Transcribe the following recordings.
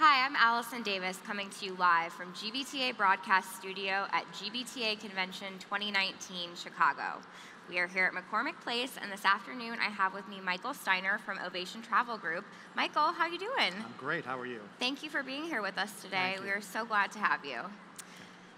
Hi, I'm Allison Davis coming to you live from GBTA Broadcast Studio at GBTA Convention 2019 Chicago. We are here at McCormick Place, and this afternoon I have with me Michael Steiner from Ovation Travel Group. Michael, how you doing? I'm great. How are you? Thank you for being here with us today. Thank you. We are so glad to have you.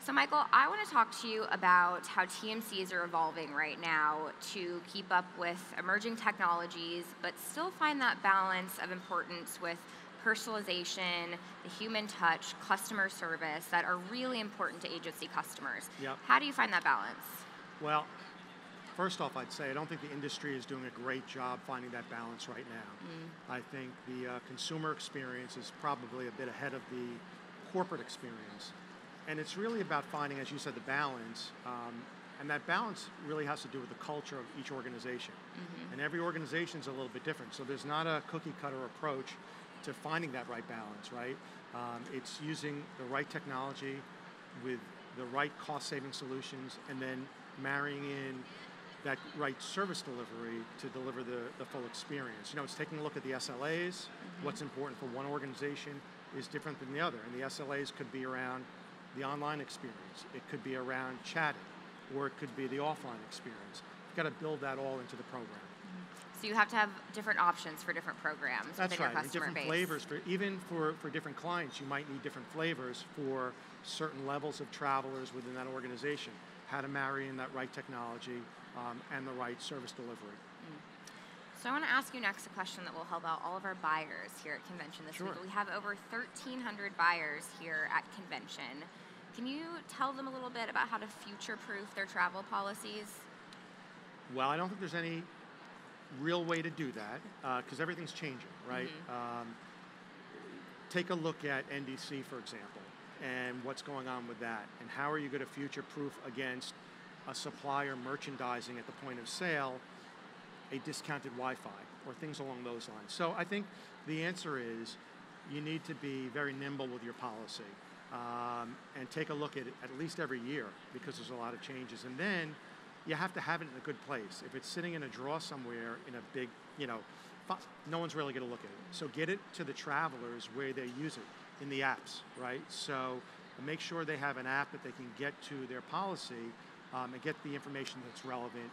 So Michael, I want to talk to you about how TMCs are evolving right now to keep up with emerging technologies, but still find that balance of importance with personalization, the human touch, customer service that are really important to agency customers. Yep. How do you find that balance? Well, first off, I'd say I don't think the industry is doing a great job finding that balance right now. I think the consumer experience is probably a bit ahead of the corporate experience. And it's really about finding, as you said, the balance. And that balance really has to do with the culture of each organization. And every organization is a little bit different. So there's not a cookie cutter approach to finding that right balance, right? It's using the right technology with the right cost-saving solutions and then marrying in that right service delivery to deliver the full experience. You know, it's taking a look at the SLAs. What's important for one organization is different than the other. And the SLAs could be around the online experience. It could be around chatting, or it could be the offline experience. You've got to build that all into the program. So you have to have different options for different programs That's within right, your and customer different base. flavors. Even for different clients, you might need different flavors for certain levels of travelers within that organization. How to marry in that right technology and the right service delivery. So I want to ask you next a question that will help out all of our buyers here at convention this week. Sure. We have over 1,300 buyers here at convention. Can you tell them a little bit about how to future-proof their travel policies? Well, I don't think there's any real way to do that because everything's changing, right? Take a look at NDC, for example, and what's going on with that, and how are you going to future-proof against a supplier merchandising at the point of sale a discounted Wi-Fi or things along those lines. So I think the answer is you need to be very nimble with your policy and take a look at it at least every year because there's a lot of changes. And then you have to have it in a good place. If it's sitting in a drawer somewhere in a big, no one's really going to look at it. So get it to the travelers where they use it in the apps, right? So make sure they have an app that they can get to their policy and get the information that's relevant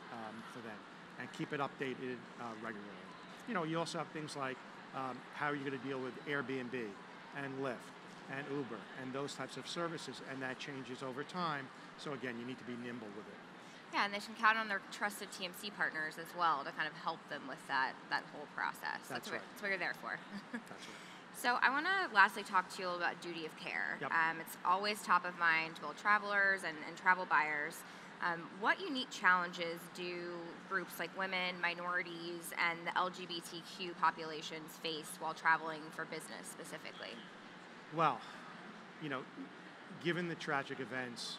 for them and keep it updated regularly. You know, you also have things like how are you going to deal with Airbnb and Lyft and Uber and those types of services, and that changes over time. So again, you need to be nimble with it. Yeah, and they can count on their trusted TMC partners as well to kind of help them with that whole process. That's right. That's what you're there for. That's right. So I want to lastly talk to you a little about duty of care. Yep. It's always top of mind to both travelers and travel buyers. What unique challenges do groups like women, minorities, and the LGBTQ populations face while traveling for business specifically? Well, given the tragic events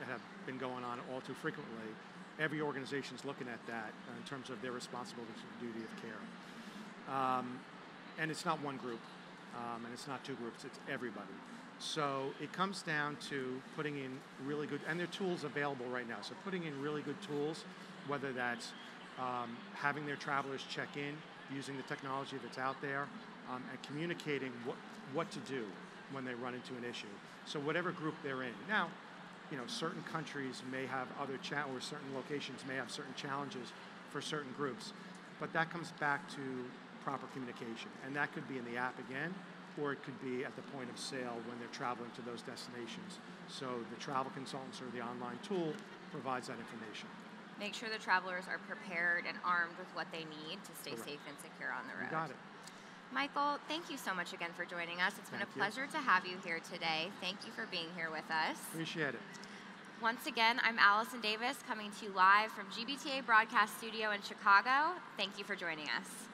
that have been going on all too frequently, every organization is looking at that in terms of their responsibility to duty of care. And it's not one group, and it's not two groups, it's everybody. So it comes down to putting in really good, and there are tools available right now, so putting in really good tools, whether that's having their travelers check in, using the technology that's out there, and communicating what to do when they run into an issue. So whatever group they're in. Now, certain countries may have or certain locations may have certain challenges for certain groups, but that comes back to proper communication, and that could be in the app again, or it could be at the point of sale when they're traveling to those destinations. So the travel consultants or the online tool provides that information. Make sure the travelers are prepared and armed with what they need to stay safe and secure on the road. You got it. Michael, thank you so much again for joining us. It's been a pleasure to have you here today. Thank you for being here with us. Appreciate it. Once again, I'm Allison Davis coming to you live from GBTA Broadcast Studio in Chicago. Thank you for joining us.